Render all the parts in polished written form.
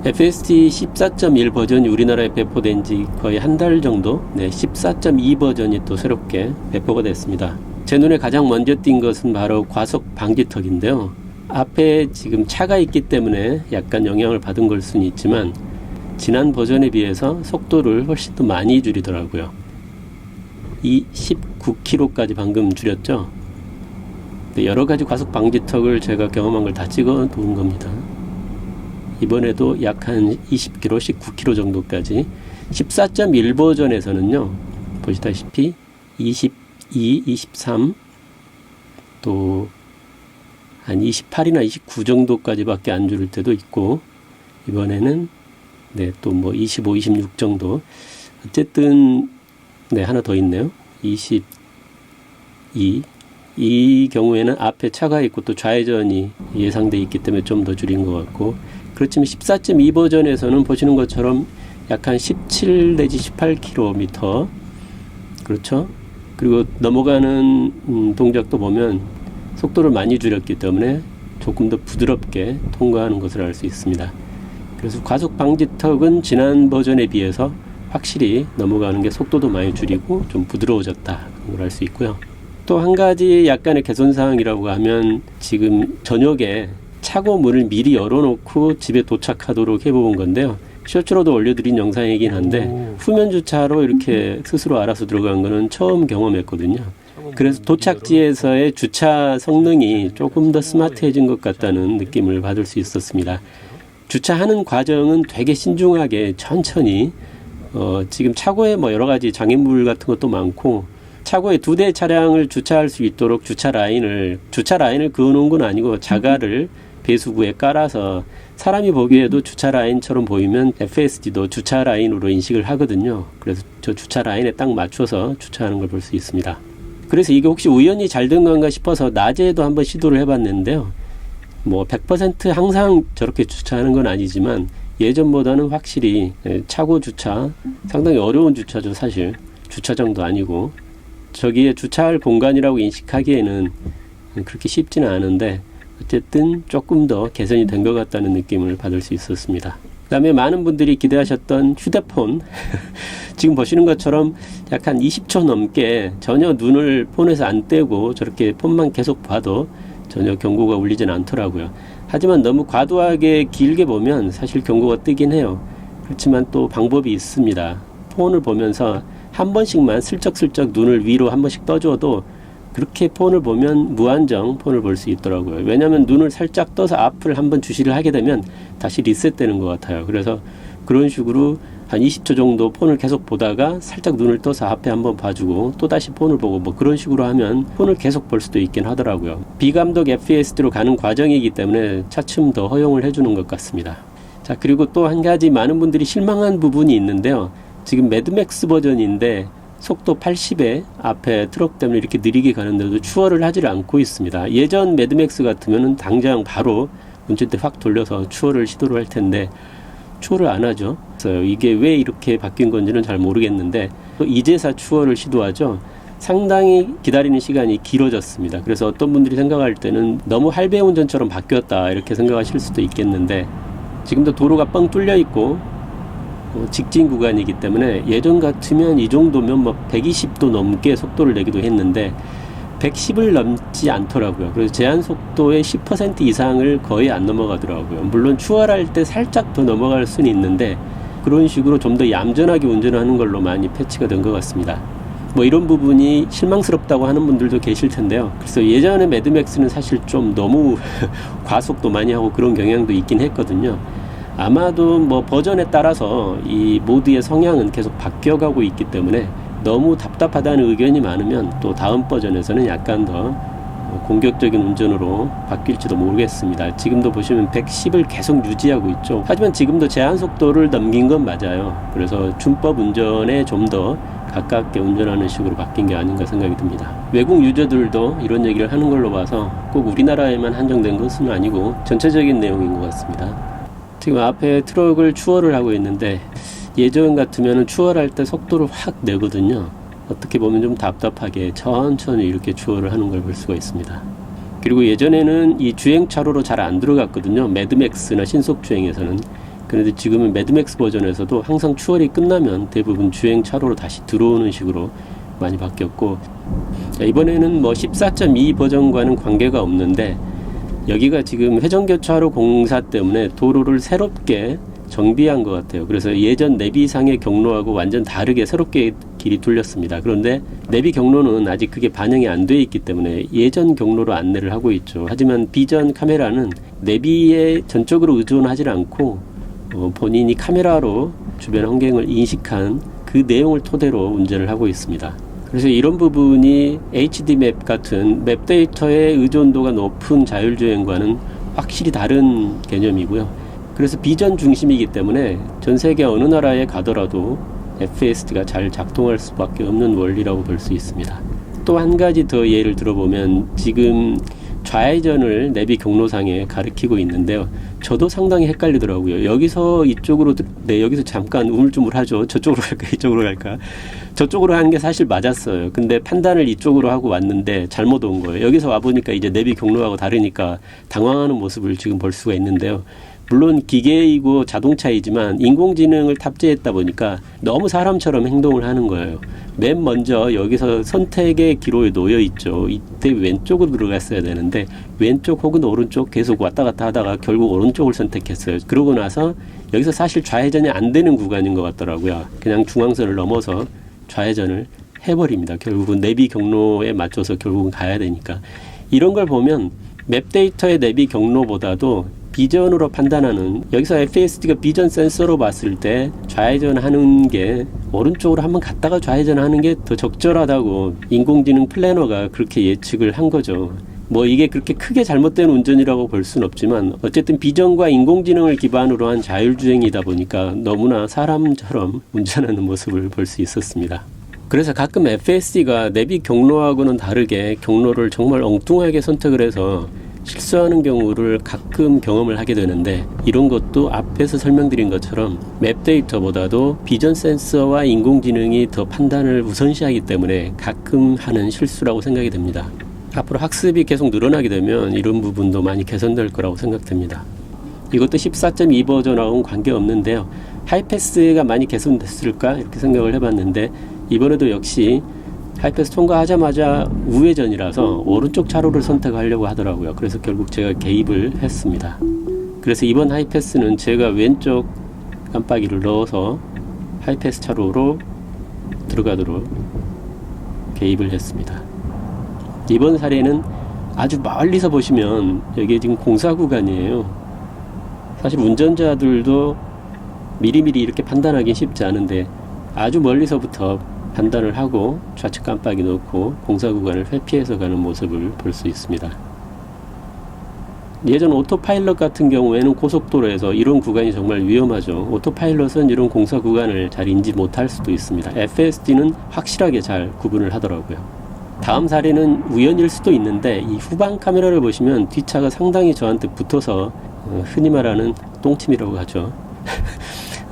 FSD 14.1 버전이 우리나라에 배포된 지 거의 한 달 정도, 14.2 버전이 또 새롭게 배포가 됐습니다. 제 눈에 가장 먼저 띈 것은 바로 과속 방지턱인데요. 앞에 지금 차가 있기 때문에 약간 영향을 받은 걸 수는 있지만 지난 버전에 비해서 속도를 훨씬 더 많이 줄이더라고요. 이 19km까지 방금 줄였죠. 여러 가지 과속 방지턱을 제가 경험한 걸 다 찍어 놓은 겁니다. 이번에도 약 한 20km, 19km 정도까지 14.1 버전에서는요, 보시다시피 22, 23, 또 한 28이나 29 정도까지밖에 안 줄일 때도 있고, 이번에는 또 뭐 25, 26 정도. 어쨌든 하나 더 있네요. 22. 이 경우에는 앞에 차가 있고 또 좌회전이 예상돼 있기 때문에 좀 더 줄인 것 같고, 그렇지만 14.2 버전에서는 보시는 것처럼 약 한 17 내지 18km, 그렇죠? 그리고 넘어가는 동작도 보면 속도를 많이 줄였기 때문에 조금 더 부드럽게 통과하는 것을 알 수 있습니다. 그래서 과속 방지턱은 지난 버전에 비해서 확실히 넘어가는 게 속도도 많이 줄이고 좀 부드러워졌다, 그런 걸 알 수 있고요. 또 한 가지 약간의 개선사항이라고 하면, 지금 저녁에 차고 문을 미리 열어놓고 집에 도착하도록 해본 건데요. 쇼츠로도 올려드린 영상이긴 한데, 후면 주차로 이렇게 스스로 알아서 들어간 거는 처음 경험했거든요. 그래서 도착지에서의 주차 성능이 조금 더 스마트해진 것 같다는 느낌을 받을 수 있었습니다. 주차하는 과정은 되게 신중하게 천천히, 지금 차고에 뭐 여러 가지 장애물 같은 것도 많고, 차고에 2대 차량을 주차할 수 있도록 주차 라인을 그어놓은 건 아니고 자가를 배수구에 깔아서 사람이 보기에도 주차 라인처럼 보이면 FSD도 주차 라인으로 인식을 하거든요. 그래서 저 주차 라인에 딱 맞춰서 주차하는 걸 볼 수 있습니다. 그래서 이게 혹시 우연히 잘 된 건가 싶어서 낮에도 한번 시도를 해봤는데요. 뭐 100% 항상 저렇게 주차하는 건 아니지만 예전보다는 확실히 차고 주차, 상당히 어려운 주차죠. 사실 주차장도 아니고 저기에 주차할 공간이라고 인식하기에는 그렇게 쉽지는 않은데, 어쨌든 조금 더 개선이 된 것 같다는 느낌을 받을 수 있었습니다. 그 다음에 많은 분들이 기대하셨던 휴대폰 지금 보시는 것처럼 약 한 20초 넘게 전혀 눈을 폰에서 안 떼고 저렇게 폰만 계속 봐도 전혀 경고가 울리진 않더라고요. 하지만 너무 과도하게 길게 보면 사실 경고가 뜨긴 해요. 그렇지만 또 방법이 있습니다. 폰을 보면서 한 번씩만 슬쩍슬쩍 눈을 위로 한 번씩 떠줘도 그렇게 폰을 보면 무한정 폰을 볼 수 있더라고요. 왜냐하면 눈을 살짝 떠서 앞을 한번 주시를 하게 되면 다시 리셋되는 것 같아요. 그래서 그런 식으로 한 20초 정도 폰을 계속 보다가 살짝 눈을 떠서 앞에 한번 봐주고 또 다시 폰을 보고 뭐 그런 식으로 하면 폰을 계속 볼 수도 있긴 하더라고요. 비감독 FSD로 가는 과정이기 때문에 차츰 더 허용을 해주는 것 같습니다. 자, 그리고 또 한 가지 많은 분들이 실망한 부분이 있는데요. 지금 매드맥스 버전인데 속도 80에 앞에 트럭 때문에 이렇게 느리게 가는데도 추월을 하질 않고 있습니다. 예전 매드맥스 같으면 당장 바로 운전대 확 돌려서 추월을 시도를 할 텐데 추월을 안 하죠. 그래서 이게 왜 이렇게 바뀐 건지는 잘 모르겠는데, 또 이제사 추월을 시도하죠. 상당히 기다리는 시간이 길어졌습니다. 그래서 어떤 분들이 생각할 때는 너무 할배 운전처럼 바뀌었다 이렇게 생각하실 수도 있겠는데, 지금도 도로가 뻥 뚫려 있고 직진 구간이기 때문에 예전 같으면 이 정도면 뭐 120도 넘게 속도를 내기도 했는데 110을 넘지 않더라고요. 그래서 제한 속도의 10% 이상을 거의 안 넘어가더라고요. 물론 추월할 때 살짝 더 넘어갈 수는 있는데 그런 식으로 좀 더 얌전하게 운전하는 걸로 많이 패치가 된 것 같습니다. 뭐 이런 부분이 실망스럽다고 하는 분들도 계실 텐데요. 그래서 예전에 매드맥스는 사실 좀 너무 과속도 많이 하고 그런 경향도 있긴 했거든요. 아마도 뭐 버전에 따라서 이 모드의 성향은 계속 바뀌어가고 있기 때문에 너무 답답하다는 의견이 많으면 또 다음 버전에서는 약간 더 공격적인 운전으로 바뀔지도 모르겠습니다. 지금도 보시면 110을 계속 유지하고 있죠. 하지만 지금도 제한 속도를 넘긴 건 맞아요. 그래서 준법 운전에 좀 더 가깝게 운전하는 식으로 바뀐 게 아닌가 생각이 듭니다. 외국 유저들도 이런 얘기를 하는 걸로 봐서 꼭 우리나라에만 한정된 것은 아니고 전체적인 내용인 것 같습니다. 지금 앞에 트럭을 추월을 하고 있는데 예전 같으면 추월할 때 속도를 확 내거든요. 어떻게 보면 좀 답답하게 천천히 이렇게 추월을 하는 걸 볼 수가 있습니다. 그리고 예전에는 이 주행차로로 잘 안 들어갔거든요. 매드맥스나 신속주행에서는. 그런데 지금은 매드맥스 버전에서도 항상 추월이 끝나면 대부분 주행 차로로 다시 들어오는 식으로 많이 바뀌었고, 이번에는 뭐 14.2 버전과는 관계가 없는데 여기가 지금 회전교차로 공사 때문에 도로를 새롭게 정비한 것 같아요. 그래서 예전 내비상의 경로하고 완전 다르게 새롭게 길이 뚫렸습니다. 그런데 내비 경로는 아직 그게 반영이 안 돼 있기 때문에 예전 경로로 안내를 하고 있죠. 하지만 비전 카메라는 내비에 전적으로 의존하지 않고 본인이 카메라로 주변 환경을 인식한 그 내용을 토대로 운전을 하고 있습니다. 그래서 이런 부분이 HD 맵 같은 맵 데이터의 의존도가 높은 자율주행과는 확실히 다른 개념이고요. 그래서 비전 중심이기 때문에 전 세계 어느 나라에 가더라도 FSD가 잘 작동할 수밖에 없는 원리라고 볼 수 있습니다. 또 한 가지 더 예를 들어보면 지금 좌회전을 내비 경로상에 가리키고 있는데요. 저도 상당히 헷갈리더라고요. 여기서 이쪽으로, 여기서 잠깐 우물쭈물하죠. 저쪽으로 갈까, 이쪽으로 갈까. 저쪽으로 하는 게 사실 맞았어요. 근데 판단을 이쪽으로 하고 왔는데 잘못 온 거예요. 여기서 와보니까 이제 내비 경로하고 다르니까 당황하는 모습을 지금 볼 수가 있는데요. 물론 기계이고 자동차이지만 인공지능을 탑재했다 보니까 너무 사람처럼 행동을 하는 거예요. 맨 먼저 여기서 선택의 기로에 놓여 있죠. 이때 왼쪽으로 들어갔어야 되는데 왼쪽 혹은 오른쪽 계속 왔다 갔다 하다가 결국 오른쪽을 선택했어요. 그러고 나서 여기서 사실 좌회전이 안 되는 구간인 것 같더라고요. 그냥 중앙선을 넘어서 좌회전을 해버립니다. 결국은 내비 경로에 맞춰서 결국은 가야 되니까. 이런 걸 보면 맵 데이터의 내비 경로보다도 비전으로 판단하는, 여기서 FSD가 비전 센서로 봤을 때 좌회전하는 게 오른쪽으로 한번 갔다가 좌회전하는 게 더 적절하다고 인공지능 플래너가 그렇게 예측을 한 거죠. 뭐 이게 그렇게 크게 잘못된 운전이라고 볼 수는 없지만 어쨌든 비전과 인공지능을 기반으로 한 자율주행이다 보니까 너무나 사람처럼 운전하는 모습을 볼 수 있었습니다. 그래서 가끔 FSD가 내비 경로하고는 다르게 경로를 정말 엉뚱하게 선택을 해서 실수하는 경우를 가끔 경험을 하게 되는데, 이런 것도 앞에서 설명드린 것처럼 맵 데이터보다도 비전 센서와 인공지능이 더 판단을 우선시하기 때문에 가끔 하는 실수라고 생각이 됩니다. 앞으로 학습이 계속 늘어나게 되면 이런 부분도 많이 개선될 거라고 생각됩니다. 이것도 14.2 버전하고는 관계없는데요. 하이패스가 많이 개선됐을까 이렇게 생각을 해봤는데, 이번에도 역시 하이패스 통과하자마자 우회전이라서 오른쪽 차로를 선택하려고 하더라고요. 그래서 결국 제가 개입을 했습니다. 그래서 이번 하이패스는 제가 왼쪽 깜빡이를 넣어서 하이패스 차로로 들어가도록 개입을 했습니다. 이번 사례는 아주 멀리서 보시면 여기 지금 공사 구간이에요. 사실 운전자들도 미리미리 이렇게 판단하기 쉽지 않은데 아주 멀리서부터 판단을 하고 좌측 깜빡이 놓고 공사 구간을 회피해서 가는 모습을 볼 수 있습니다. 예전 오토파일럿 같은 경우에는 고속도로에서 이런 구간이 정말 위험하죠. 오토파일럿은 이런 공사 구간을 잘 인지 못할 수도 있습니다. FSD는 확실하게 잘 구분을 하더라고요. 다음 사례는 우연일 수도 있는데 이 후방 카메라를 보시면 뒷차가 상당히 저한테 붙어서 흔히 말하는 똥침이라고 하죠.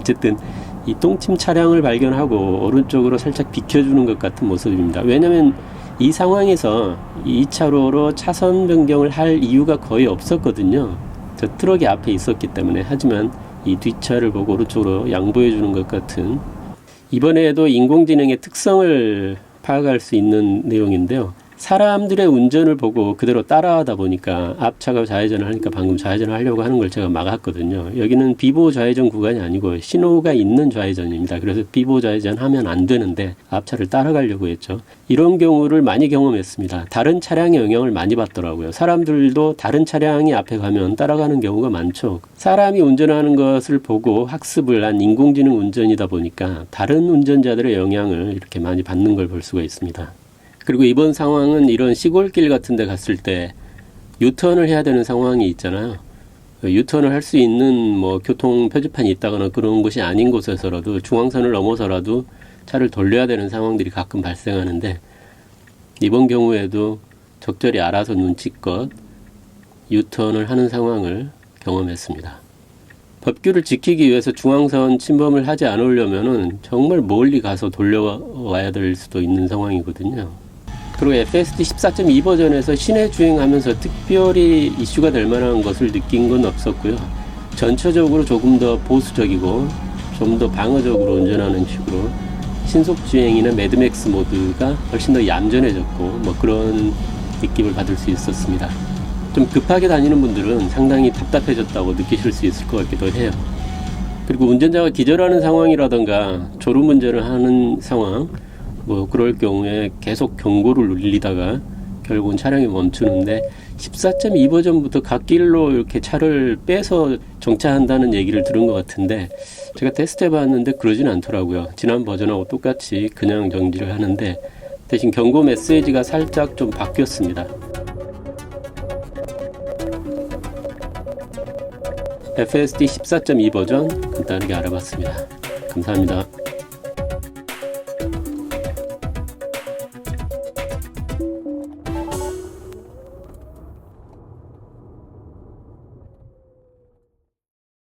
어쨌든 이 똥침 차량을 발견하고 오른쪽으로 살짝 비켜주는 것 같은 모습입니다. 왜냐하면 이 상황에서 2차로로 차선 변경을 할 이유가 거의 없었거든요. 저 트럭이 앞에 있었기 때문에. 하지만 이 뒷차를 보고 오른쪽으로 양보해 주는 것 같은, 이번에도 인공지능의 특성을 파악할 수 있는 내용인데요. 사람들의 운전을 보고 그대로 따라하다 보니까 앞차가 좌회전을 하니까 방금 좌회전을 하려고 하는 걸 제가 막았거든요. 여기는 비보 좌회전 구간이 아니고 신호가 있는 좌회전입니다. 그래서 비보 좌회전 하면 안 되는데 앞차를 따라가려고 했죠. 이런 경우를 많이 경험했습니다. 다른 차량의 영향을 많이 받더라고요. 사람들도 다른 차량이 앞에 가면 따라가는 경우가 많죠. 사람이 운전하는 것을 보고 학습을 한 인공지능 운전이다 보니까 다른 운전자들의 영향을 이렇게 많이 받는 걸 볼 수가 있습니다. 그리고 이번 상황은 이런 시골길 같은 데 갔을 때 유턴을 해야 되는 상황이 있잖아요. 유턴을 할 수 있는 뭐 교통 표지판이 있다거나 그런 곳이 아닌 곳에서라도 중앙선을 넘어서라도 차를 돌려야 되는 상황들이 가끔 발생하는데, 이번 경우에도 적절히 알아서 눈치껏 유턴을 하는 상황을 경험했습니다. 법규를 지키기 위해서 중앙선 침범을 하지 않으려면은 정말 멀리 가서 돌려와야 될 수도 있는 상황이거든요. 그리고 FSD 14.2 버전에서 시내 주행하면서 특별히 이슈가 될 만한 것을 느낀 건 없었고요. 전체적으로 조금 더 보수적이고 좀 더 방어적으로 운전하는 식으로 신속주행이나 매드맥스 모드가 훨씬 더 얌전해졌고 뭐 그런 느낌을 받을 수 있었습니다. 좀 급하게 다니는 분들은 상당히 답답해졌다고 느끼실 수 있을 것 같기도 해요. 그리고 운전자가 기절하는 상황이라던가 졸음운전을 하는 상황, 뭐 그럴 경우에 계속 경고를 울리다가 결국은 차량이 멈추는데 14.2 버전부터 갓길로 이렇게 차를 빼서 정차한다는 얘기를 들은 것 같은데 제가 테스트 해봤는데 그러진 않더라고요. 지난 버전하고 똑같이 그냥 정지를 하는데 대신 경고 메시지가 살짝 좀 바뀌었습니다. FSD 14.2 버전 간단하게 알아봤습니다. 감사합니다.